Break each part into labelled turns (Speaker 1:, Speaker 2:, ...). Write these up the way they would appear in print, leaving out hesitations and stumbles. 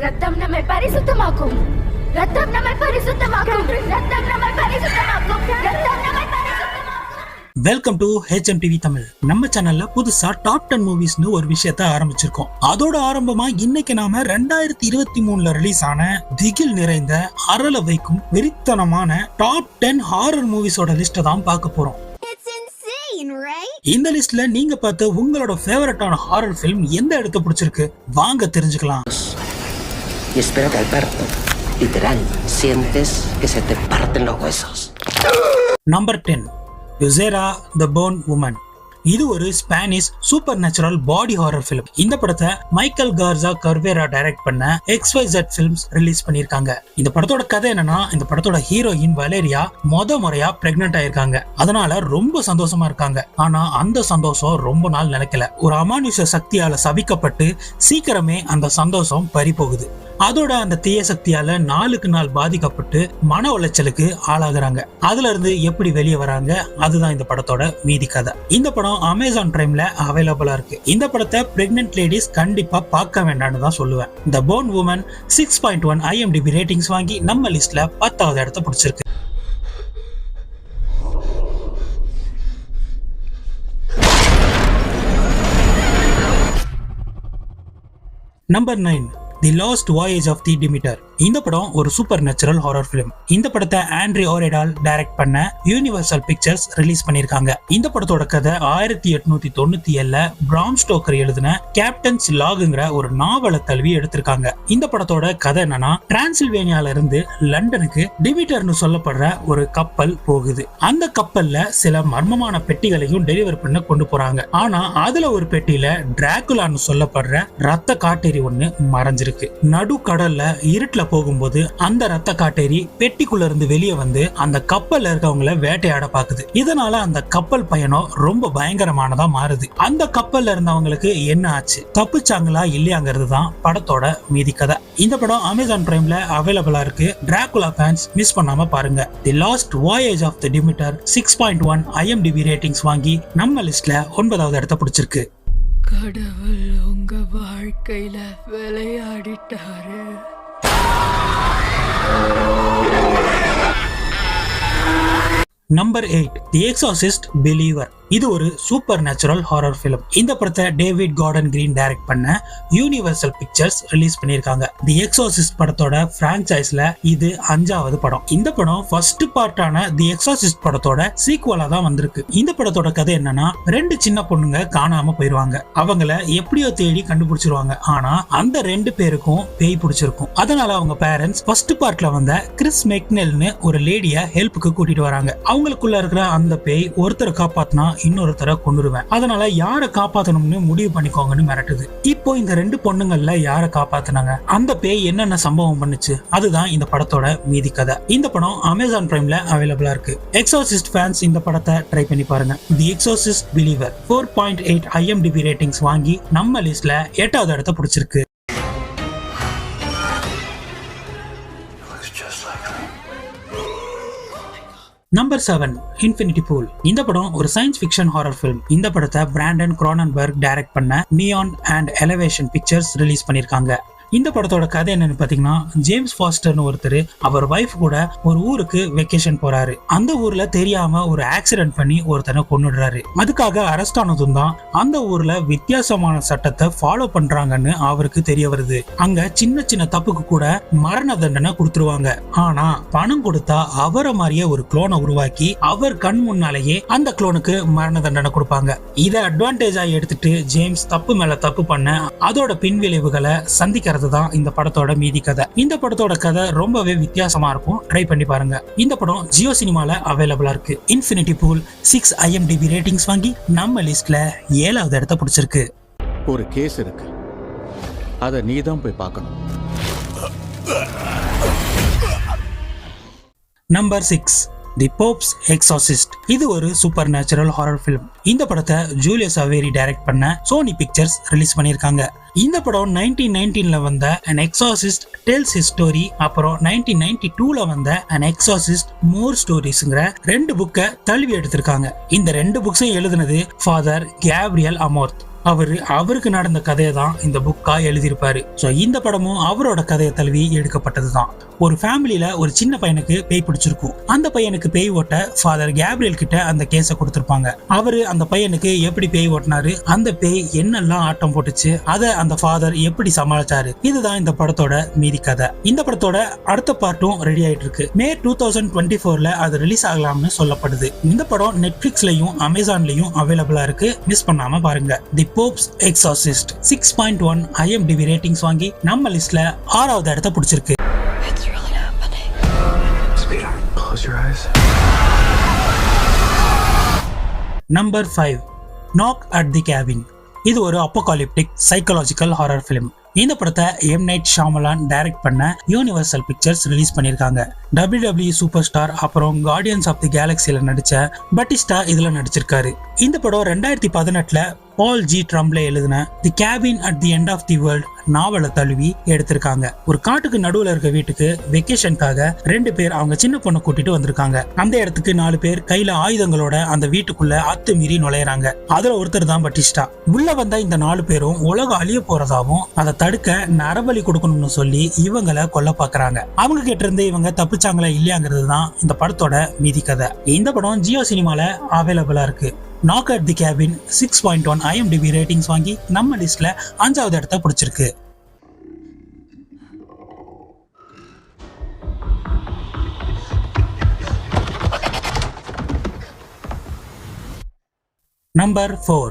Speaker 1: ரத்தம் நம்மை பரிசுத்தமாக்கும். ரத்தம் நம்மை பரிசுத்தமாக்கும். ரத்தம் நம்மை பரிசுத்தமாக்கும். ரத்தம் நம்மை பரிசுத்தமாக்கும்.
Speaker 2: Welcome to HMTV Tamil. நம்ம சேனல்ல புதுசா டாப் 10 மூவிஸ்னு ஒரு விஷயத்த ஆரம்பிச்சிருக்கோம். அதோட ஆரம்பமா இன்னைக்கு நாம 2023ல ரிலீஸ் ஆன திகில் நிறைந்த அரள வைக்கும் வெறித்தனமான டாப் 10 ஹாரர் மூவிஸோட லிஸ்ட தான் பார்க்க போறோம். இந்த லிஸ்ட்ல நீங்க பார்த்த உங்களோட ஃபேவரட்டான ஹாரர் ஃபிலிம் எந்த இடத்த பிடிச்சிருக்கு வாங்க தெரிஞ்சுக்கலாம்.
Speaker 3: Y espero que al parto, literal, sientes que se te parten los huesos.
Speaker 2: Number 10 யுசேரா த போர்ன் வுமன். இது ஒரு Spanish super natural body horror film. இந்த படத்தை மைக்கேல் கார்சா கர்வேரா டைரக்ட் பண்ண XYZ ஃபிலிம்ஸ் ரிலீஸ் பண்ணிருக்காங்க. இந்த படத்தோட கதை என்னன்னா, இந்த படத்தோட ஹீரோயின் வலேரியா முறையா பிரெக்னென்ட் ஆயிருக்காங்க. அதனால ரொம்ப சந்தோஷமா இருக்காங்க. ஆனா அந்த சந்தோஷம் ரொம்ப நாள் நிலைக்கல. ஒரு அமானுஷ சக்தியால சபிக்கப்பட்டு சீக்கிரமே அந்த சந்தோஷம் பறி போகுது. அதோட அந்த தீய சக்தியால நாளுக்கு நாள் பாதிக்கப்பட்டு மன உளைச்சலுக்கு ஆளாகிறாங்க. அதுல இருந்து எப்படி வெளியே வராங்க, அதுதான் இந்த படத்தோட மீதி கதை. இந்த படம் அமேசான் பிரைம்ல அவைலபிளா இருக்கு. இந்த படத்தை பிரெக்னென்ட் லேடிஸ் கண்டிப்பா பார்க்க வேண்டாம்னு தான் சொல்லுவேன். The born woman 6.1 IMDb ratings வாங்கி நம்ம லிஸ்ட்ல 10வது இடத்தை பிடிச்சிருக்கு. Number 9 the last voyage of the Demeter. இந்த படம் ஒரு சூப்பர் நேச்சுரல் ஹாரர் ஃபிலிம். இந்த படத்தை ஆண்ட்ரி ஓரெடால் டைரக்ட் பண்ண யூனிவர்சல் பிக்சர்ஸ் ரிலீஸ் பண்ணிருக்காங்க. இந்த படத்தோட கதை 1897ல பிராம் ஸ்டோக்கர் எழுதின கேப்டன்ஸ் லாக்ங்கிற ஒரு நாவலை தழுவி எடுத்திருக்காங்க. இந்த படத்தோட கதை என்னன்னா, டிரான்சில்வேனியால இருந்து லண்டனுக்கு டிமிட்டர்னு சொல்லப்படுற ஒரு கப்பல் போகுது. அந்த கப்பல்ல சில மர்மமான பெட்டிகளையும் டெலிவர் பண்ண கொண்டு போறாங்க. ஆனா அதுல ஒரு பெட்டியில டிராகுலான்னு சொல்லப்படுற ரத்த காட்டேரி ஒண்ணு மறைஞ்சிருக்கு. நடு கடல்ல இருட்டுல போகும்போது அந்த ரத்த காட்டேரி பெட்டிக்குள்ள இருந்து வெளியே வந்து அந்த கப்பல்ல இருக்கவங்கள வேட்டையாட பாக்குது. இதனால அந்த கப்பல் பயணம் ரொம்ப பயங்கரமானதா மாறுது. அந்த கப்பல்ல இருந்தவங்களுக்கு என்ன ஆச்சு, தப்பிச்சாங்களா இல்லையாங்கிறது தான் படத்தோட மீதி கதை. இந்த படம் அமேசான் பிரைம்ல அவைலபிளா இருக்கு. டிராகுலா ஃபேன்ஸ் மிஸ் பண்ணாம பாருங்க. The last voyage of the Demeter 6.1 IMDb ratings வாங்கி நம்ம லிஸ்ட்ல 9வது இடத்தை பிடிச்சிருக்கு.
Speaker 4: கடவுள் உங்க வாழ்க்கையில விளையாடிட்டாரு.
Speaker 2: Number 8 the Exorcist believer. இது ஒரு சூப்பர் நேச்சுரல் ஹாரர் ஃபிலிம். இந்த படத்தை டேவிட் கார்டன் கிரீன் டைரக்ட் பண்ண யூனிவர்சல் பிக்சர்ஸ் ரிலீஸ் பண்ணிருக்காங்க. தி எக்ஸார்சிஸ்ட் படத்தோட பிரான்சைஸ்ல இது 5வது படம். இந்த படம் ஃபர்ஸ்ட் பார்ட்டான தி எக்ஸார்சிஸ்ட் படத்தோட சீக்வலா தான் வந்திருக்கு. இந்த படத்தோட கதை என்னன்னா, 2 சின்ன பொண்ணுங்க காணாம போயிருவாங்க. அவங்கள எப்படியோ தேடி கண்டுபிடிச்சிருவாங்க. ஆனா அந்த 2 பேருக்கும் பேய் பிடிச்சிருக்கும். அதனால அவங்க பேரண்ட்ஸ் ஃபர்ஸ்ட் பார்ட்ல வந்த கிறிஸ் மெக்னெல்னு ஒரு லேடிய ஹெல்ப்புக்கு கூட்டிட்டு வராங்க. அவங்களுக்குள்ள இருக்கிற அந்த பேய் ஒருத்தரை காப்பாத்தினா இன்னொருத்தரை கொன்னுருவேன், அதனால யாரை காப்பாத்தணும்னு முடிவு பண்ணிக்கோங்கன்னு மிரட்டுது. இப்போ இந்த 2 பொண்ணுங்கள்ல யாரை காப்பாத்தினாங்க, அந்த பேய் என்னென்ன சம்பவம் பண்ணுச்சு, அதுதான் இந்த படத்தோட மீதி கதை. இந்த படம் அமேசான் பிரைம்ல அவைலபிளா இருக்கு. எக்ஸார்சிஸ்ட் ஃபேன்ஸ் இந்த படத்தை ட்ரை பண்ணி பாருங்க. தி எக்ஸார்சிஸ்ட் பிலீவர் 4.8 IMDb ரேட்டிங்ஸ் வாங்கி நம்ம லிஸ்ட்ல 8வது இடத்தை பிடிச்சிருக்கு. Number 7 infinity pool. இந்த படம் ஒரு சயின்ஸ் ஃபிக்ஷன் ஹாரர் ஃபிலிம். இந்த படத்தை பிராண்டன் குரோனன்பர்க் டைரக்ட் பண்ண neon and elevation pictures release பண்ணிருக்காங்க. இந்த படத்தோட கதை என்னன்னு பாத்தீங்கன்னா, ஜேம்ஸ் ஃபாஸ்டர்னு ஒருத்தர் அவர் வைஃப் கூட ஒரு ஊருக்கு வெக்கேஷன் போறாரு. அந்த ஊர்ல தெரியாம ஒரு ஆக்சிடென்ட் பண்ணி ஒருத்தனை கொன்னுடுறாரு. அதுக்காக அரெஸ்ட் ஆனதும் தான் அந்த ஊர்ல வித்தியாசமான சட்டத்தை ஃபாலோ பண்றாங்கன்னு அவருக்கு தெரிய வருது. அங்க சின்ன சின்ன தப்புக்கு கூட மரண தண்டனை கொடுத்துருவாங்க. ஆனா பணம் கொடுத்தா அவரை மாதிரியே ஒரு குளோனை உருவாக்கி அவர் கண் முன்னாலேயே அந்த குளோனுக்கு மரண தண்டனை கொடுப்பாங்க. இதை அட்வான்டேஜா எடுத்துட்டு ஜேம்ஸ் தப்பு மேல தப்பு பண்ண அதோட பின்விளைவுகளை சந்திக்கிற தான் இந்த படத்தோட மீதி கதை. இந்த படத்தோட கதை ரொம்பவே வித்தியாசமா இருக்கும். ட்ரை பண்ணி பாருங்க. இந்த படம் ஜியோ சினிமால அவைலபிளா இருக்கு. இன்ஃபினிட்டி பூல் 6 IMDb ரேட்டிங்ஸ் வாங்கி நம்ம லிஸ்ட்ல 7வது இடத்தை பிடிச்சிருக்கு.
Speaker 5: ஒரு கேஸ் இருக்கு, அத நீ தான் போய் பார்க்கணும்.
Speaker 2: நம்பர் 6 தி போப்ஸ் எக்ஸார்சிஸ்ட். இது ஒரு சூப்பர் நேச்சுரல் ஹாரர் ஃபிலிம். இந்த படத்தை ஜூலியஸ் அவேரி டைரக்ட் பண்ண சோனி பிக்சர்ஸ் ரிலீஸ் பண்ணிருக்காங்க. இந்த படம் 1919ல வந்த An Exorcist Tells His Story, அப்புறம் 1992ல வந்த An Exorcist More Storiesங்கிற 2 புக்கை தழுவி எடுத்திருக்காங்க. இந்த 2 புக்ஸையும் எழுதுனது ஃபாதர் கேப்ரியல் அமோர்த். அவருக்கு நடந்த கதையை தான் இந்த புக்கா எழுதியிருப்பாரு. ஸோ இந்த படமும் அவரோட கதையை தழுவி எடுக்கப்பட்டது தான். ஒரு ஃபேமிலியில ஒரு சின்ன பையனுக்கு பேய் பிடிச்சிருக்கும். அந்த பையனுக்கு பேய் ஓட்ட ஃபாதர் கேப்ரியல் கிட்ட அந்த கேஸை கொடுத்திருப்பாங்க. அவரு அந்த பையனுக்கு எப்படி பேய் ஓட்டினாரு, அந்த பேய் என்னெல்லாம் ஆட்டம் போட்டுச்சு, அதை அந்த ஃபாதர் எப்படி சமாளிச்சாரு, இதுதான் இந்த படத்தோட மீதி கதை. இந்த படத்தோட அடுத்த பார்ட்டும் ரெடி ஆயிட்டு இருக்கு. மே 2024ல அது ரிலீஸ் ஆகலாம்னு சொல்லப்படுது. இந்த படம் நெட்ஃபிளிக்ஸ்லயும் அமேசான்லயும் அவைலபிளா இருக்கு. மிஸ் பண்ணாம பாருங்க. தி போப்ஸ் எக்ஸார்சிஸ்ட் 6.1 IMDb ரேட்டிங்ஸ் வாங்கி நம்ம லிஸ்ட்ல 6வது இடத்தை பிடிச்சிருக்கு. Number 5 knock at the cabin. இது ஒரு அப்போகாலிப்டிக் சைக்காலஜிக்கல் ஹாரர் ஃபிலிம். இந்த படத்தை எம் நைட் ஷாமலான் டைரக்ட் பண்ண யூனிவர்சல் பிக்சர்ஸ் ரிலீஸ் பண்ணிருக்காங்க. WWE சூப்பர் ஸ்டார் அப்புறம் கார்டியன்ஸ் ஆஃப் தி கேலக்சில நடிச்ச பட்டிஸ்டா இதுல நடிச்சிருக்காரு. இந்த படம் 2018ல பால் ஜி ட்ரம்ப்ல எழுதின the cabin at the end of the world நாவலை தழுவி எடுத்திருக்காங்க. ஒரு காட்டுக்கு நடுவுல இருக்க வீட்டுக்கு வெக்கேஷனுக்காக 2 பேர் அவங்க சின்ன பொண்ணை கூட்டிட்டு வந்திருக்காங்க. அந்த இடத்துக்கு 4 பேர் கையில ஆயுதங்களோட அந்த வீட்டுக்குள்ள அத்துமீறி நுழையறாங்க. அதுல ஒருத்தர் தான் பட்டிஸ்டா. உள்ள வந்த இந்த 4 பேரும் உலகம் அழிய போறதாவும் அதை தடுக்க நரபலி கொடுக்கணும்னு சொல்லி இவங்களை கொல்ல பாக்குறாங்க. அவங்க கிட்ட இருந்து இவங்க தப்பிச்சாங்களா இல்லையாங்கிறது தான் இந்த படத்தோட மீதி கதை. இந்த படம் ஜியோ சினிமால அவைலபிளா இருக்கு. Knock at the cabin 6.1 IMDb ratings வாங்கி நம்ம லிஸ்ட்ல 5வது இடத்தை பிடிச்சிருக்கு. Number 4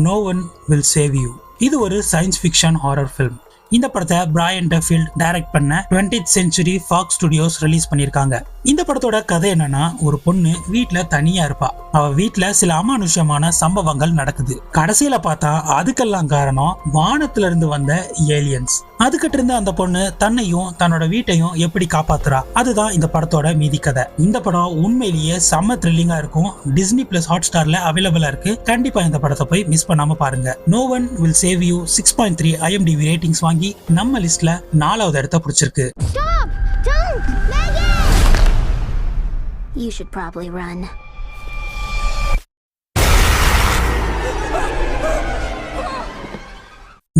Speaker 2: No One Will Save You. இது ஒரு சயின்ஸ் ஃபிக்ஷன் ஹாரர் ஃபிலிம். இந்த படத்தை பிரையன் டஃபீல்ட் டைரக்ட் பண்ண 20th Century Fox Studios release பண்ணிருக்காங்க. இந்த படத்தோட கதை என்னன்னா, ஒரு பொண்ணு வீட்டுல தனியா இருப்பா. அவ வீட்டுல சில அமானுஷ்யமான சம்பவங்கள் நடக்குது. கடைசியில பார்த்தா அதுக்கெல்லாம் காரணம் வானத்துல இருந்து வந்த ஏலியன்ஸ். அதுகிட்ட இருந்து அந்த பொண்ணு தன்னையும் தன்னோட வீட்டையும் எப்படி காப்பாத்துறா, அதுதான் இந்த படத்தோட மீதி கதை. இந்த படம் உண்மையிலேயே செம்ம த்ரில்லிங்கா இருக்கும். டிஸ்னி பிளஸ் ஹாட்ஸ்டார்ல அவைலபிளா இருக்கு. கண்டிப்பா இந்த படத்தை போய் மிஸ் பண்ணாம பாருங்க. No One Will Save You 6.3 IMDb ratings வாங்கி நம்ம லிஸ்ட்ல 4வது இடத்தை பிடிச்சிருக்கு.
Speaker 1: Stop! Don't! Megan! You should probably run.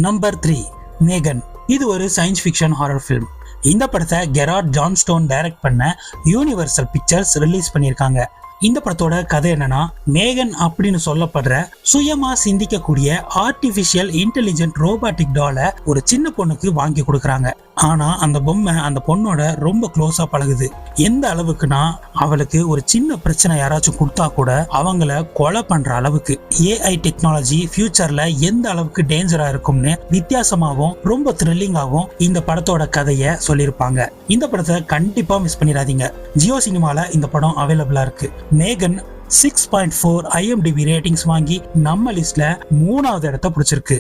Speaker 2: Number 3 மேகன். இது ஒரு சயின்ஸ் ஃபிக்ஷன் ஹாரர் ஃபிலிம். இந்த படத்தை கெரார்ட் ஜான்ஸ்டோன் டைரக்ட் பண்ண யூனிவர்சல் பிக்சர்ஸ் ரிலீஸ் பண்ணிருக்காங்க. இந்த படத்தோட கதை என்னன்னா, மேகன் அப்படின்னு சொல்லப்படுற சுயமா சிந்திக்கக்கூடிய ஆர்டிபிஷியல் இன்டெலிஜென்ட் ரோபாட்டிக் டாலை ஒரு சின்ன பொண்ணுக்கு வாங்கி கொடுக்கறாங்க. ஆனா அந்த பொம்மை அந்த பொண்ணோட ரொம்ப க்ளோஸா பழகுது. எந்த அளவுக்குன்னா, அவளுக்கு ஒரு சின்ன பிரச்சனை யாராச்சும் கொடுத்தா கூட அவங்கள கொலை பண்ற அளவுக்கு. AI டெக்னாலஜி ஃபியூச்சர்ல எந்த அளவுக்கு டேஞ்சரா இருக்கும்னு வித்தியாசமாகவும் ரொம்ப த்ரில்லிங்காகவும் இந்த படத்தோட கதையை சொல்லியிருப்பாங்க. இந்த படத்தை கண்டிப்பா மிஸ் பண்ணிடாதீங்க. ஜியோ சினிமால இந்த படம் அவைலபிளா இருக்கு. மேகன் 6.4 IMDb ரேட்டிங்ஸ் வாங்கி நம்ம லிஸ்ட்ல 3வது இடத்தை பிடிச்சிருக்கு.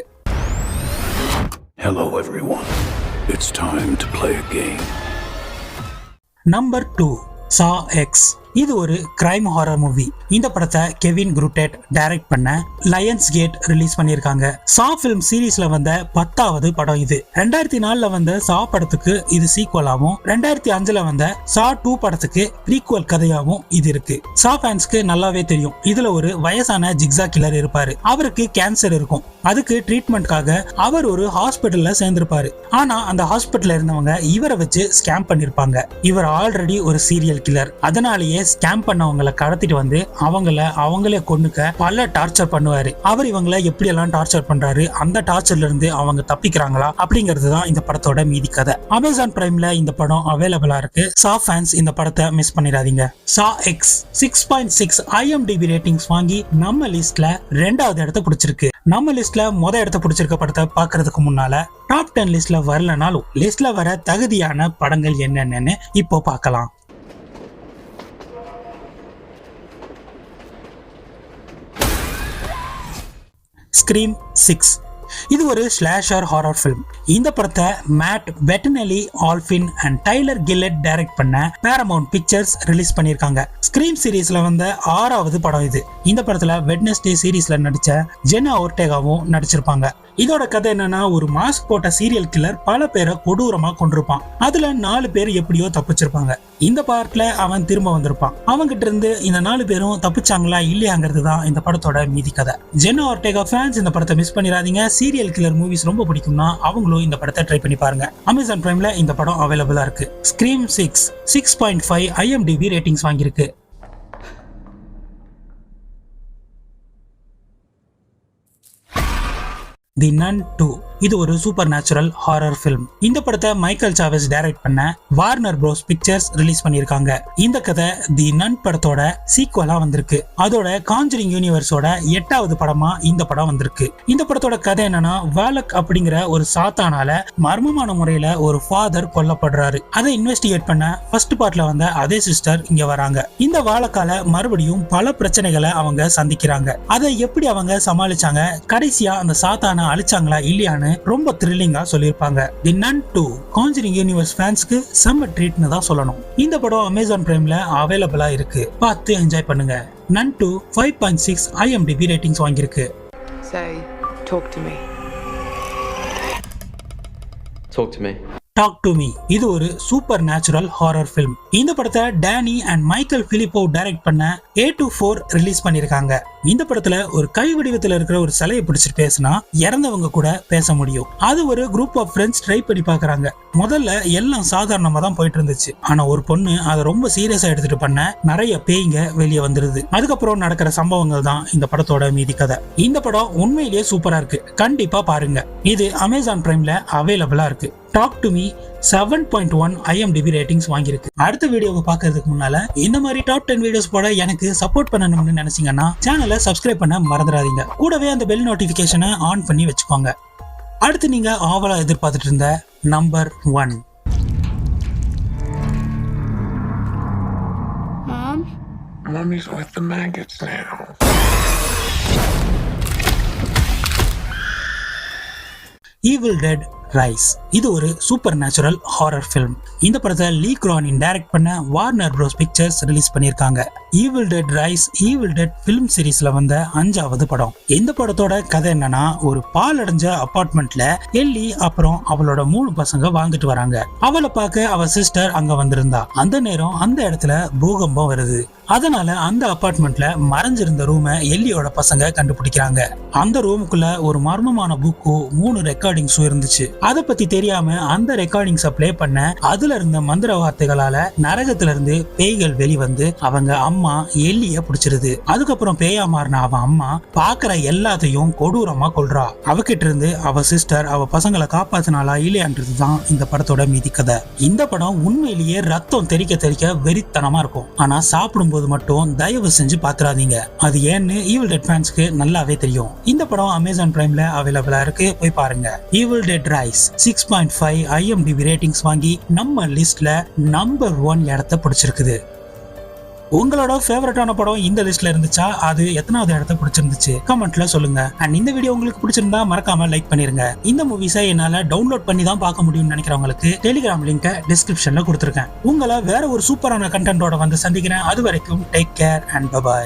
Speaker 6: Hello everyone. It's time to play a game.
Speaker 2: Number 2 Saw X. இது ஒரு கிரைம் ஹாரர் மூவி. இந்த படத்தை கெவின் குரூட்டெட் டைரக்ட் பண்ண லயன்ஸ் கேட் ரிலீஸ் பண்ணிருக்காங்க. சா ஃபிலிம் சீரீஸ்ல வந்த 10வது படம் இது. 2004ல வந்த சா படத்துக்கு இது சீக்வலாவும், 2005ல வந்த சா 2 படத்துக்கு ப்ரீக்வல் கதையாவும் இது இருக்கு. சா ஃபேன்ஸ்க்கு நல்லாவே தெரியும். இதுல ஒரு வயசான ஜிக்ஸா கில்லர் இருப்பாரு. அவருக்கு கேன்சர் இருக்கும். அதுக்கு ட்ரீட்மெண்ட்காக அவர் ஒரு ஹாஸ்பிட்டல்ல சேர்ந்திருப்பாரு. ஆனா அந்த ஹாஸ்பிட்டல்ல இருந்தவங்க இவரை வச்சு ஸ்கேம் பண்ணிருப்பாங்க. இவர் ஆல்ரெடி ஒரு சீரியல் கில்லர். அதனாலேயே ஸ்கேம் பண்ணவங்களை கடத்திட்டு வந்து அவங்களே கொன்னுக்க பல டார்ச்சர் பண்ணுவாரு. அவர் இவங்களை எப்படி எல்லாம் டார்ச்சர் பண்றாரு, அந்த டார்ச்சர்ல இருந்து அவங்க தப்பிக்கிறாங்களா அப்படிங்கிறது தான் இந்த படத்தோட மீதி கதை. அமேசான் பிரைம்ல இந்த படம் அவைலபிளா இருக்கு. சா ஃபேன்ஸ் இந்த படத்தை மிஸ் பண்ணிடாதீங்க. சா எக்ஸ் 6.6 IMDb ரேட்டிங்ஸ் வாங்கி நம்ம லிஸ்ட்ல 2வது இடத்தை பிடிச்சிருக்கு. நம்ம லிஸ்ட்ல இடத்தை பிடிச்சிருக்க படத்தை பாக்குறதுக்கு முன்னால டாப் 10 லிஸ்ட்ல வரலனாலும் லிஸ்ட்ல வர தகுதியான படங்கள் என்னென்னு இப்போ பார்க்கலாம். ஸ்கிரீம் 6. இது ஒரு ஸ்லாஷர் ஹாரர் ஃபிலிம். இந்த படத்தை Matt Bettinelli, Olpin and Tyler Gillett direct பண்ண பேரமவுண்ட் பிக்சர்ஸ் ரிலீஸ் பண்ணிருக்காங்க. ஸ்கிரீம் சீரீஸ்ல வந்த 6வது படம் இது. இந்த படத்துல வெட்னஸ்டே சீரீஸ்ல நடிச்ச ஜெனா ஓர்டேகாவும் நடிச்சிருப்பாங்க. இதோட கதை என்னன்னா, ஒரு மாஸ்க் போட்ட சீரியல் கில்லர் பல பேரை கொடூரமா கொண்டிருப்பான். அதுல 4 பேர் எப்படியோ தப்பிச்சிருப்பாங்க. இந்த பார்ட்ல அவன் திரும்ப வந்திருப்பான். அவன்கிட்ட இருந்து இந்த 4 பேரும் தப்பிச்சாங்களா இல்லையாங்கிறது தான் இந்த படத்தோட மீதி கதை. ஜென்னா ஆர்டெகா ஃபேன்ஸ் இந்த படத்தை மிஸ் பண்ணிடாதீங்க. சீரியல் கில்லர் மூவிஸ் ரொம்ப பிடிக்கும்னா அவங்களும் இந்த படத்தை ட்ரை பண்ணி பாருங்க. அமேசான் பிரைம்ல இந்த படம் அவைலபிளா இருக்கு. ஸ்கிரீம் 6.5 IMDb ரேட்டிங்ஸ் வாங்கியிருக்கு. தி நன் 2 இது ஒரு சூப்பர் நேச்சுரல் ஹாரர் ஃபிலிம். இந்த படத்தை மைக்கேல் சாவேஸ் டைரக்ட் பண்ண வார்னர் ப்ரோஸ் பிக்சர்ஸ் ரிலீஸ் பண்ணிருக்காங்க. இந்த கதை தி நன் படத்தோட சீக்வலா வந்திருக்கு. அதோட காஞ்சரிங் யூனிவர்ஸோட 8வது படமா இந்த படம் வந்திருக்கு. இந்த படத்தோட கதை என்னன்னா, வாலக் அப்படிங்கிற ஒரு சாத்தானால மர்மமான முறையில ஒரு ஃபாதர் கொல்லப்படுறாரு. அதை இன்வெஸ்டிகேட் பண்ண ஃபர்ஸ்ட் பார்ட்ல வந்த அதே சிஸ்டர் இங்க வராங்க. இந்த வாலக்கால மறுபடியும் பல பிரச்சனைகளை அவங்க சந்திக்கிறாங்க. அதை எப்படி அவங்க சமாளிச்சாங்க, கடைசியா அந்த சாத்தான அழிச்சாங்களா இல்லையான்னு ரொம்ப த்ரில்லிங்கா சொல்லிருப்பாங்க. தி நன் 2 காஞ்சரிங் யூனிவர்ஸ் ஃபேன்ஸ்க்கு செம்ம ட்ரீட்னு தான் சொல்லணும். இந்த படம் அமேசான் பிரைம்ல அவைலபிளா இருக்கு. பார்த்து என்ஜாய் பண்ணுங்க. நன் 2 5.6 IMDb ரேட்டிங்ஸ் வாங்கியிருக்கு.
Speaker 7: Say, talk to me.
Speaker 8: Talk to me.
Speaker 2: Talk to me இது ஒரு சூப்பர் நேச்சுரல் ஹாரர் ஃபிலிம். இந்த படத்தை Danny and Michael Philippou direct பண்ண A24 ரிலீஸ் பண்ணிருக்காங்க. இந்த படத்துல ஒரு கை வடிவத்துல இருக்கிற ஒரு சிலையை பிடிச்சிட்டு பேசினா இறந்தவங்க கூட பேச முடியும். அது ஒரு குரூப் ஆஃப் ஃப்ரெண்ட்ஸ் ட்ரை பண்ணி பாக்குறாங்க. முதல்ல எல்லாம் சாதாரணமா தான் போயிட்டு இருந்துச்சு. ஆனா ஒரு பொண்ணு அதை ரொம்ப சீரியஸா எடுத்துட்டு பண்ண நிறைய பேய்ங்க வெளியே வந்துருது. அதுக்கப்புறம் நடக்கிற சம்பவங்கள் தான் இந்த படத்தோட மீதி கதை. இந்த படம் உண்மையிலேயே சூப்பரா இருக்கு. கண்டிப்பா பாருங்க. இது அமேசான் பிரைம்ல அவைலபிளா இருக்கு. Talk to me 7.1 IMDb ratings வாங்கியிருக்கு. அடுத்த வீடியோவை பார்க்கறதுக்கு முன்னால இந்த மாதிரி டாப் 10 வீடியோஸ் போட எனக்கு சப்போர்ட் பண்ணணும்னு நினைச்சீங்கன்னா சேனலை சப்ஸ்கிரைப் பண்ண மறந்துடாதீங்க. கூடவே அந்த பெல் நோட்டிபிகேஷனை ஆன் பண்ணி வச்சுக்கோங்க. அடுத்து நீங்க ஆவலா எதிர்பார்த்துட்டு இருந்த number 1.
Speaker 1: Mom?
Speaker 6: Mummy's with the maggots now.
Speaker 2: Evil Dead Rise இது ஒரு சூப்பர் நேச்சுரல் ஹாரர் ஃபிலிம். இந்த படத்தை லீ கிரானின் டைரக்ட் பண்ண வார்னர் ப்ரோஸ் பிக்சர்ஸ் ரிலீஸ் பண்ணிருக்காங்க. Evil Dead Rise Evil Dead film சீரிஸ்ல வந்த 5வது படம். இந்த படத்தோட கதை என்னன்னா, ஒரு பால் அடைஞ்ச அபார்ட்மெண்ட்ல எல்லி அப்புறம் அவளோட 3 பசங்க வாழ்ந்துட்டு வராங்க. அவளை பார்க்க அவ சிஸ்டர் அங்க வந்திருந்தா. அந்த நேரம் அந்த இடத்துல பூகம்பம் வருது. அதனால அந்த அபார்ட்மெண்ட்ல மறைஞ்சிருந்த ரூமை எல்லியோட பசங்க கண்டுபிடிக்கிறாங்க. அந்த ரூமுக்குள்ள ஒரு மர்மமான புக்கும் 3 ரெக்கார்டிங்ஸும் இருந்துச்சு. அதை பத்தி தெரியாம அந்த ரெக்கார்டிங்ஸை பிளே பண்ண அதுல இருந்த மந்திர வார்த்தைகளால நரகத்துல இருந்து பேய்கள் வெளிவந்து அவங்க அம்மா எல்லிய பிடிச்சிருது. அதுக்கப்புறம் பேயா மாறின அவ அம்மா பாக்குற எல்லாத்தையும் கொடூரமா கொல்றா. அவகிட்ட இருந்து அவ சிஸ்டர் அவ பசங்களை காப்பாத்தினாலா இல்லையான்றதுதான் இந்த படத்தோட மீதி கதை. இந்த படம் உண்மையிலேயே ரத்தம் தெறிக்க தெறிக்க வெறித்தனமா இருக்கும். ஆனா சாப்பிடும்போது மட்டும் தயவு செஞ்சு பாத்துறாதீங்க. அது ஏன்னு ஈவில் டெட் ஃபேன்ஸ்க்கு நல்லாவே தெரியும். இந்த படம் அமேசான் பிரைம்ல அவைலபிளா இருக்கு, போய் பாருங்க. Evil dead rise 6.5 IMDb ratings வாங்கி நம்ம லிஸ்ட்ல நம்பர் 1 இடத்தை பிடிச்சிருக்குது. உங்களோட ஃபேவரட்டான படம் இந்த லிஸ்ட்ல இருந்துச்சா? அது எத்தனாவது இடத்தை பிடிச்சிருந்துச்சு கமெண்ட்ல சொல்லுங்க. அண்ட் இந்த வீடியோ உங்களுக்கு பிடிச்சிருந்தா மறக்காம லைக் பண்ணிருங்க. இந்த மூவிஸை என்னால டவுன்லோட் பண்ணி தான் பார்க்க முடியும்னு நினைக்கிறவங்களுக்கு டெலிகிராம் லிங்கை டிஸ்கிரிப்ஷன்ல கொடுத்துருக்கேன். உங்களை வேற ஒரு சூப்பரான கண்டென்ட்டோட வந்து சந்திக்கிறேன். அது வரைக்கும் டேக் கேர் அண்ட் பை.